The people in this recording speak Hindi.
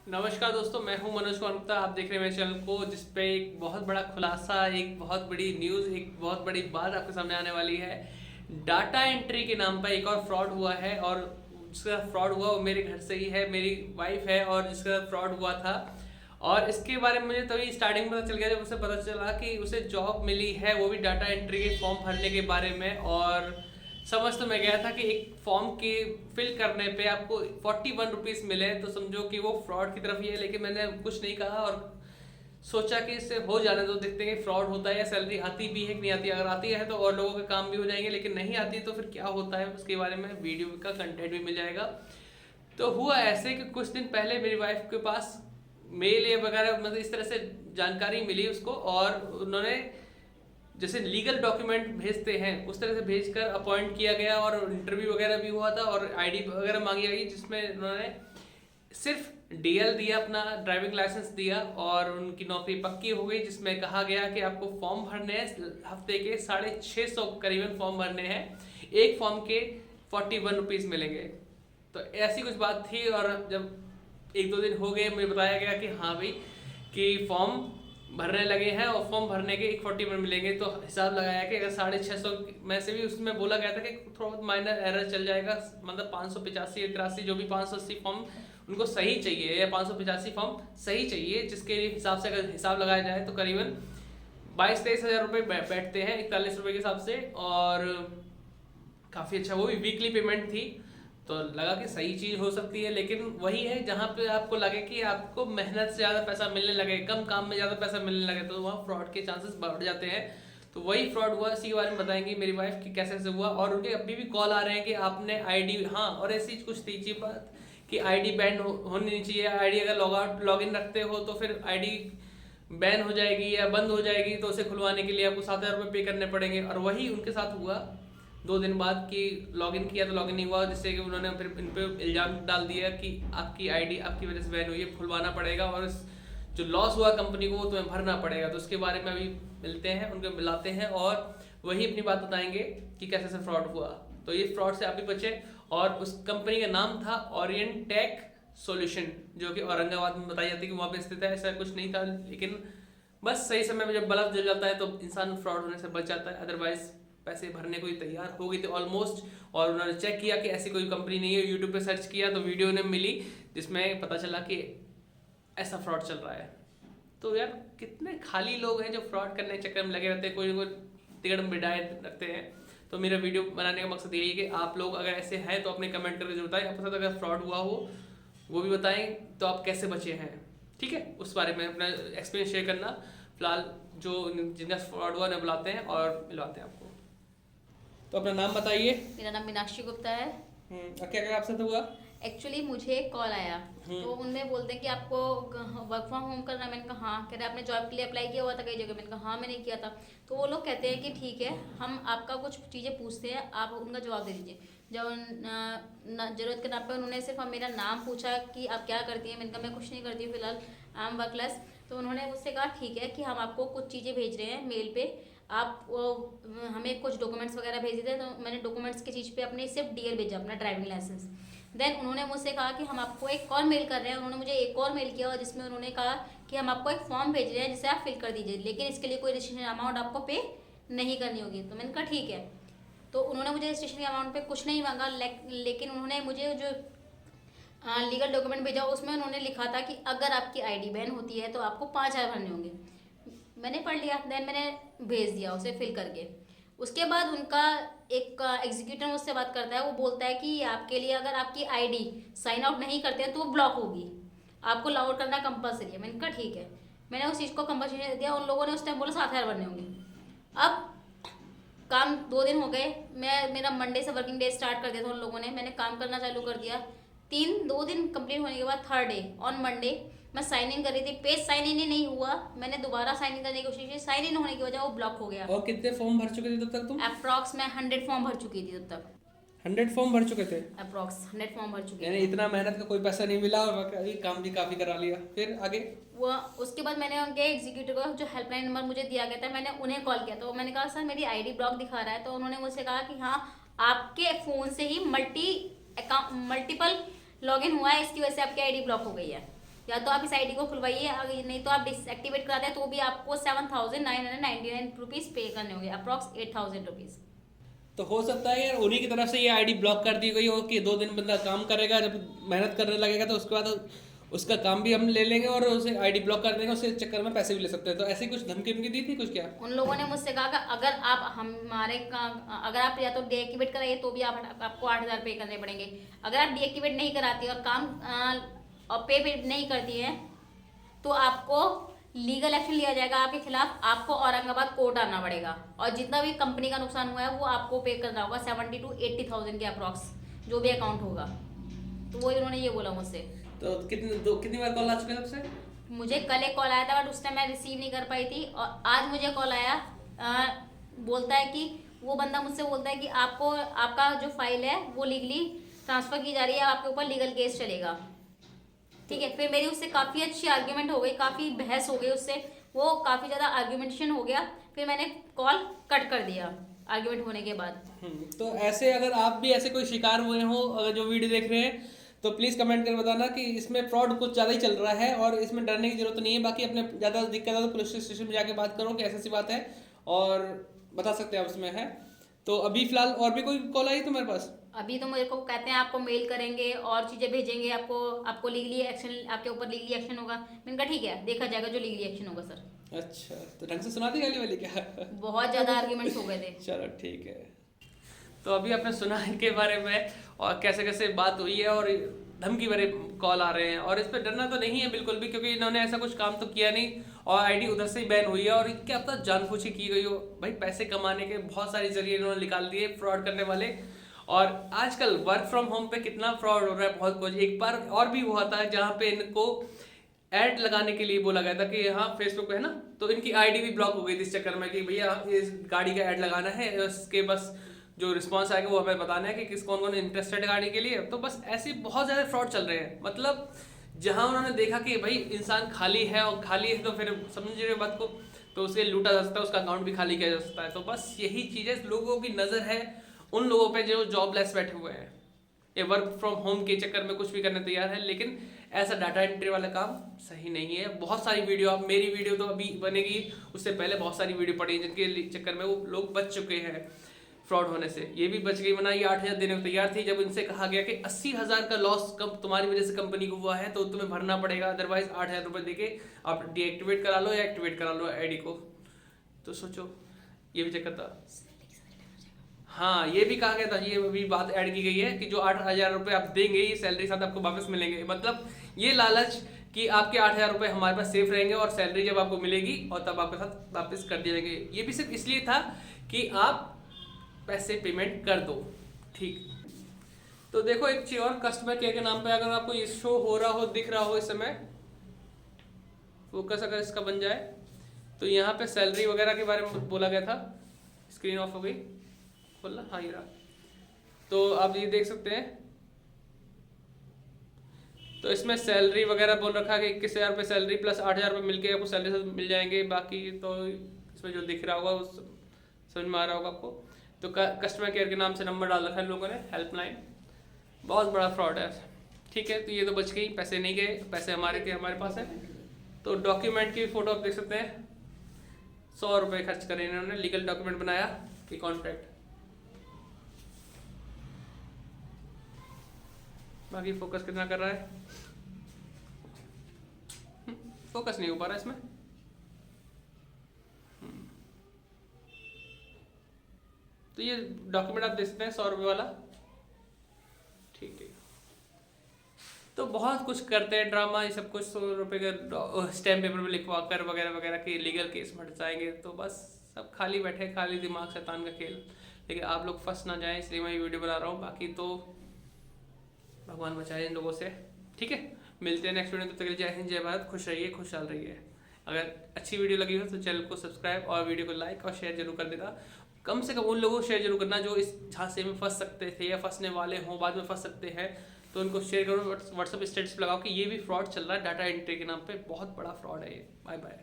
नमस्कार दोस्तों, मैं हूं मनोज कुमार गुप्ता। आप देख रहे हैं मेरे चैनल को, जिसपे एक बहुत बड़ा खुलासा, एक बहुत बड़ी न्यूज़, एक बहुत बड़ी बात आपके सामने आने वाली है। डाटा एंट्री के नाम पर एक और फ्रॉड हुआ है, और जिसका फ्रॉड हुआ वो मेरे घर से ही है, मेरी वाइफ है, और जिसका फ्रॉड हुआ था। और इसके बारे में मुझे तभी स्टार्टिंग में पता चल गया जब उसे पता चला कि उसे जॉब मिली है, वो भी डाटा एंट्री के फॉर्म भरने के बारे में। और समझ तो मैं गया था कि एक फॉर्म के फिल करने पे आपको 41 रुपीज़ मिले, तो समझो कि वो फ्रॉड की तरफ ही है। लेकिन मैंने कुछ नहीं कहा और सोचा कि इससे हो जाने दो, देखते हैं कि फ्रॉड होता है या सैलरी आती भी है कि नहीं आती। अगर आती है तो और लोगों के काम भी हो जाएंगे, लेकिन नहीं आती तो फिर क्या होता है उसके बारे में वीडियो का कंटेंट भी मिल जाएगा। तो हुआ ऐसे कि कुछ दिन पहले मेरी वाइफ के पास मेल या वगैरह, मतलब इस तरह से जानकारी मिली उसको, और उन्होंने जैसे लीगल डॉक्यूमेंट भेजते हैं उस तरह से भेजकर अपॉइंट किया गया, और इंटरव्यू वगैरह भी हुआ था, और आईडी वगैरह मांगी गई, जिसमें उन्होंने सिर्फ डीएल दिया, अपना ड्राइविंग लाइसेंस दिया, और उनकी नौकरी पक्की हो गई। जिसमें कहा गया कि आपको फॉर्म भरने हैं, हफ्ते के 650 करीबन फॉर्म भरने हैं, एक फॉर्म के 41 रुपीज़ मिलेंगे। तो ऐसी कुछ बात थी। और जब एक दो दिन हो गए, मुझे बताया गया कि हाँ भाई, कि फॉर्म भरने लगे हैं और फॉर्म भरने के 41 मिलेंगे। तो हिसाब लगाया कि अगर 650 में से भी उसमें बोला गया था कि थोड़ा बहुत माइनर एरर चल जाएगा, मतलब 585 या 83 जो भी 580 फॉर्म उनको सही चाहिए, या 585 फॉर्म सही चाहिए, जिसके हिसाब से अगर हिसाब लगाया जाए तो करीबन 22-23 हज़ार रुपये बैठते हैं 41 रुपये के हिसाब से। और काफ़ी अच्छा, वो भी वीकली पेमेंट थी, तो लगा कि सही चीज़ हो सकती है। लेकिन वही है, जहाँ पे आपको लगे कि आपको मेहनत से ज़्यादा पैसा मिलने लगे, कम काम में ज़्यादा पैसा मिलने लगे, तो वहाँ फ्रॉड के चांसेस बढ़ जाते हैं। तो वही फ्रॉड हुआ, इसी के बारे में बताएंगी मेरी वाइफ कि कैसे कैसे हुआ। और उनके अभी भी कॉल आ रहे हैं कि आपने आईडी, हाँ, और ऐसी कुछ थी बात कि आईडी बैन होनी नहीं चाहिए। आईडी अगर लॉग इन रखते हो तो फिर आईडी बैन हो जाएगी या बंद हो जाएगी, तो उसे खुलवाने के लिए आपको 7,000 रुपये पे करने पड़ेंगे। और वही उनके साथ हुआ 2 दिन बाद कि लॉगिन किया तो लॉगिन नहीं हुआ, जिससे कि उन्होंने फिर इन पे इल्ज़ाम डाल दिया कि आपकी आईडी आपकी वजह से बैन हुई है, खुलवाना पड़ेगा, और जो लॉस हुआ कंपनी को वो तुम्हें भरना पड़ेगा। तो उसके बारे में अभी मिलते हैं, उनको मिलाते हैं, और वही अपनी बात बताएंगे कि कैसे से फ्रॉड हुआ। तो ये फ्रॉड से आप भी बचे। और उस कंपनी का नाम था ओरिएंट टेक सॉल्यूशन, जो कि औरंगाबाद में बताई जाती है कि वहाँ पे स्थित है। ऐसा कुछ नहीं था, लेकिन बस सही समय में जब बल्ब जल जाता है तो इंसान फ्रॉड होने से बच जाता है। अदरवाइज पैसे भरने को ही तैयार हो गई थी ऑलमोस्ट। और उन्होंने चेक किया कि ऐसी कोई कंपनी नहीं है, यूट्यूब पे सर्च किया तो वीडियो ने मिली, जिसमें पता चला कि ऐसा फ्रॉड चल रहा है। तो यार, कितने खाली लोग हैं जो फ्रॉड करने के चक्कर में लगे रहते हैं, कोई ना कोई तिगड़ बिठाए रखते हैं। तो मेरा वीडियो बनाने का मकसद यही है कि आप लोग अगर ऐसे हैं तो अपने कमेंट करके जरूर बताएं, आपके साथ अगर फ्रॉड हुआ हो वो भी बताएं, तो आप कैसे बचे हैं, ठीक है, उस बारे में अपना एक्सपीरियंस शेयर करना। फिलहाल जो जिनका फ्रॉड हुआ उन्हें बुलाते हैं और मिलवाते हैं आपको। तो अपना नाम बताइए। मेरा नाम मीनाक्षी गुप्ता है। क्या क्या आपसे तो हुआ? एक्चुअली मुझे एक कॉल आया, तो उनमें बोलते हैं कि आपको वर्क फ्रॉम होम करना है। मैंने कहा हाँ। कह रहे आपने जॉब के लिए अप्लाई किया हुआ था कई जगह। मैंने कहा हाँ, मैंने किया था। तो वो लोग कहते हैं कि ठीक है, हम आपका कुछ चीज़ें पूछते हैं, आप उनका जवाब दे दीजिए। जब ज़रूरत के नाम पे उन्होंने सिर्फ मेरा नाम पूछा कि आप क्या करती हैं। मैंने कहा मैं कुछ नहीं करती हूँ फिलहाल, आई एम वर्कलेस। तो उन्होंने मुझसे कहा ठीक है कि हम आपको कुछ चीज़ें भेज रहे हैं मेल पे, आप वो हमें कुछ डॉक्यूमेंट्स वगैरह भेज देते। तो मैंने डॉक्यूमेंट्स की चीज़ पे अपने सिर्फ डीएल भेजा, अपना ड्राइविंग लाइसेंस। देन उन्होंने मुझसे कहा कि हम आपको एक और मेल कर रहे हैं। उन्होंने मुझे एक और मेल किया, जिसमें उन्होंने कहा कि हम आपको एक फॉर्म भेज रहे हैं जिसे आप फिल कर दीजिए, लेकिन इसके लिए कोई रजिस्ट्रेशन अमाउंट आपको पे नहीं करनी होगी। तो मैंने कहा ठीक है। तो उन्होंने मुझे रजिस्ट्रेशन के अमाउंट पे कुछ नहीं मांगा, लेकिन उन्होंने मुझे जो लीगल डॉक्यूमेंट भेजा उसमें उन्होंने लिखा था कि अगर आपकी आईडी बैन होती है तो आपको 5,000 भरने होंगे। मैंने पढ़ लिया, देन मैंने भेज दिया उसे फिल करके। उसके बाद उनका एक एग्जीक्यूटिव मुझसे बात करता है, वो बोलता है कि आपके लिए अगर आपकी आईडी साइन आउट नहीं करते हैं तो वो ब्लॉक होगी, आपको लॉग आउट करना कंपलसरी है। मैंने कहा ठीक है। मैंने उस चीज़ को कंपलसरी दे दिया। उन लोगों ने उस टाइम बोला 7,000 भरने होंगे। अब काम 2 दिन हो गए, मेरा मंडे से वर्किंग डे स्टार्ट कर दिया था उन लोगों ने। मैंने काम करना चालू कर दिया। 2 दिन कंप्लीट होने के बाद थर्ड डे ऑन मंडे मैं साइन इन कर रही थी, पेज साइन इन ही नहीं हुआ। मैंने दोबारा साइन इन करने की कोशिश की, साइन इन होने की वजह वो ब्लॉक हो गया। और कितने फॉर्म भर चुके थे तब तक तुम? अप्रॉक्स मैं 100 फॉर्म भर चुकी थी तब तक। 100 फॉर्म भर चुके थे? अप्रॉक्स 100 फॉर्म भर चुकी यानी थी। इतना मेहनत का कोई पैसा नहीं मिला, और काम भी काफी करा लिया। फिर आगे? वो उसके बाद मैंने उनके एग्जीक्यूटिव को जो हेल्पलाइन नंबर मुझे दिया गया था, मैंने उन्हें कॉल किया। तो मैंने कहा सर मेरी आईडी ब्लॉक दिखा रहा है। तो उन्होंने मुझसे कहा कि हाँ, आपके फ़ोन से ही मल्टीपल लॉगिन हुआ है, इसकी वजह से आपकी आईडी ब्लॉक हो गई है। या तो आप इस आईडी को खुलवाइए, अगर नहीं तो आप डिसएक्टिवेट कराते हैं तो भी आपको 7,999 रुपीज़ पे करने होंगे, अप्रॉक्स 8,000 रुपीज़। तो हो सकता है यार उन्हीं की तरफ से ये आईडी ब्लॉक कर दी गई हो कि 2 दिन बंदा काम करेगा, जब मेहनत करने लगेगा तो उसके बाद उसका काम भी हम ले लेंगे और उसे आईडी ब्लॉक कर देंगे, उसके चक्कर में पैसे भी ले सकते हैं। तो ऐसी कुछ धमकी दी थी कुछ क्या? उन लोगों ने मुझसे कहा कि अगर आप अगर आप या तो डीएक्टिवेट कराइए तो भी आपको 8,000 पे करने पड़ेंगे, अगर आप डीएक्टिवेट नहीं कराती और काम और पे नहीं करती हैं तो आपको लीगल एक्शन लिया जाएगा आपके खिलाफ, आपको औरंगाबाद कोर्ट आना पड़ेगा और जितना भी कंपनी का नुकसान हुआ है वो आपको पे करना होगा 70 to 80,000 के अप्रॉक्स, जो भी अकाउंट होगा। तो वो इन्होंने ये बोला मुझसे। तो कितनी बार कॉल आ चुके हैं आपसे? मुझे कल एक कॉल आया था बट उस टाइम मैं रिसीव नहीं कर पाई थी, और आज मुझे कॉल आया, बोलता है कि वो बंदा मुझसे बोलता है कि आपको आपका जो फाइल है वो लीगली ट्रांसफ़र की जा रही है, आपके ऊपर लीगल केस चलेगा। ठीक है, फिर मेरी उससे काफ़ी अच्छी आर्ग्यूमेंट हो गई, काफ़ी बहस हो गई उससे, वो काफ़ी ज़्यादा आर्ग्यूमेंटेशन हो गया, फिर मैंने कॉल कट कर दिया आर्ग्यूमेंट होने के बाद। तो ऐसे अगर आप भी ऐसे कोई शिकार हुए हो, अगर जो वीडियो देख रहे हैं, तो प्लीज़ कमेंट करके बताना कि इसमें फ्रॉड कुछ ज़्यादा ही चल रहा है और इसमें डरने की जरूरत नहीं है। बाकी अपने ज़्यादा दिक्कत है तो पुलिस स्टेशन में जाके बात करो कि ऐसी बात है, और बता सकते हैं आप उसमें है। तो अभी फिलहाल और भी कोई कॉल आई तुम्हारे पास? अभी तो मेरे को कहते हैं आपको मेल करेंगे और चीज़ें भेजेंगे, आपको लीगली एक्शन, आपके ऊपर लीगली एक्शन होगा। मैंने कहा ठीक है, देखा जाएगा जो लीगली एक्शन होगा सर। अच्छा, तो ढंग से सुना दी गाली वाली क्या? बहुत ज़्यादा आर्ग्यूमेंट्स हो गए थे। चलो ठीक है। तो अभी आपने सुना इनके बारे में और कैसे कैसे बात हुई है और धमकी भरे कॉल आ रहे हैं, और इस पर डरना तो नहीं है बिल्कुल भी, क्योंकि इन्होंने ऐसा कुछ काम तो किया नहीं और आईडी उधर से ही बैन हुई है। और क्या पता जानबूझ के की गई हो, भाई पैसे कमाने के बहुत सारे जरिए इन्होंने निकाल दिए फ्रॉड करने वाले। और आजकल वर्क फ्रॉम होम पे कितना फ्रॉड हो रहा है, बहुत कुछ। एक बार और भी हुआ था जहाँ पे इनको ऐड लगाने के लिए बोला गया था कि हाँ फेसबुक पे है ना, तो इनकी आईडी भी ब्लॉक हो गई थी इस चक्कर में कि भैया इस गाड़ी का ऐड लगाना है, उसके बस जो रिस्पांस आएगा वो हमें बताना है कि किस कौन कौन इंटरेस्टेड है गाड़ी के लिए। तो बस ऐसे बहुत ज़्यादा फ्रॉड चल रहे हैं। मतलब जहाँ उन्होंने देखा कि भाई इंसान खाली है और खाली है तो फिर समझ रहे बात को, तो उसे लूटा जा सकता है, उसका अकाउंट भी खाली किया जा सकता है। तो बस यही चीज़ें लोगों की नज़र है उन लोगों पे जो जॉबलेस बैठे हुए हैं, ये वर्क फ्रॉम होम के चक्कर में कुछ भी करने तैयार है। लेकिन ऐसा डाटा एंट्री वाला काम सही नहीं है। बहुत सारी वीडियो, अब मेरी वीडियो तो अभी बनेगी, उससे पहले बहुत सारी वीडियो पड़ी जिनके चक्कर में वो लोग बच चुके हैं फ्रॉड होने से। ये भी बच गई, वरना ये 8,000 देने को तैयार थी। जब इनसे कहा गया कि 80,000 का लॉस तुम्हारी वजह से कंपनी को हुआ है तो तुम्हें भरना पड़ेगा, अदरवाइज 8,000 रुपये देके आप डीएक्टिवेट करा लो या एक्टिवेट करा लो आईडी को। तो सोचो ये भी चक्कर था। हाँ, ये भी कहा गया था, ये भी बात ऐड की गई है कि जो 8,000 रुपये आप देंगे ये सैलरी साथ आपको वापस मिलेंगे। मतलब ये लालच कि आपके 8,000 रुपये हमारे पास सेफ रहेंगे और सैलरी जब आपको मिलेगी और तब आपके साथ वापस कर दिए जाएंगे। ये भी सिर्फ इसलिए था कि आप पैसे पेमेंट कर दो। ठीक, तो देखो एक चीज और, कस्टमर केयर के नाम पे अगर आपको ये शो हो रहा हो, दिख रहा हो इस समय, फोकस अगर इसका बन जाए तो यहाँ पे सैलरी वगैरह के बारे में बोला गया था। स्क्रीन ऑफ हो गई, बोलना हाँ ये रहा। तो आप ये देख सकते हैं, तो इसमें सैलरी वगैरह बोल रखा है कि 21,000 रुपये सैलरी प्लस 8,000 रुपये मिलके आपको सैलरी से मिल जाएंगे। बाकी तो इसमें जो दिख रहा होगा वो समझ में आ रहा होगा आपको। तो कस्टमर केयर के नाम से नंबर डाल रखा है लोगों ने, हेल्पलाइन। बहुत बड़ा फ्रॉड है। ठीक है, तो ये तो बच गई, पैसे नहीं गए, पैसे हमारे थे, हमारे पास है। तो डॉक्यूमेंट की फ़ोटो आप देख सकते हैं, 100 रुपये खर्च करे इन्होंने, लीगल डॉक्यूमेंट बनाया कि कॉन्ट्रैक्ट। बाकी फोकस कितना कर रहा है, फोकस नहीं हो पा रहा इसमें। तो ये डॉक्यूमेंट आप देख सकते हैं 100 रुपये वाला। ठीक है, तो बहुत कुछ करते हैं ड्रामा, ये सब कुछ 100 रुपये का स्टैम्प पेपर में लिखवा कर वगैरह वगैरह के लीगल केस में जाएंगे। तो बस सब खाली बैठे, खाली दिमाग शैतान का खेल। लेकिन आप लोग फंस ना जाएं, इसलिए मैं ये वीडियो बना रहा हूँ। बाकी तो भगवान बचाए इन लोगों से। ठीक है, मिलते हैं नेक्स्ट वीडियो। तब तक जय हिंद, जय भारत, खुश रहिए, खुशहाल रहिए। अगर अच्छी वीडियो लगी हो तो चैनल को सब्सक्राइब और वीडियो को लाइक और शेयर जरूर कर देना। कम से कम उन लोगों को शेयर जरूर करना जो इस झांसे में फंस सकते थे या फंसने वाले हों, बाद में फंस सकते हैं। तो उनको शेयर करो, व्हाट्सएप स्टेटस लगाओ कि ये भी फ्रॉड चल रहा है डाटा एंट्री के नाम पे, बहुत बड़ा फ्रॉड है ये। Bye bye.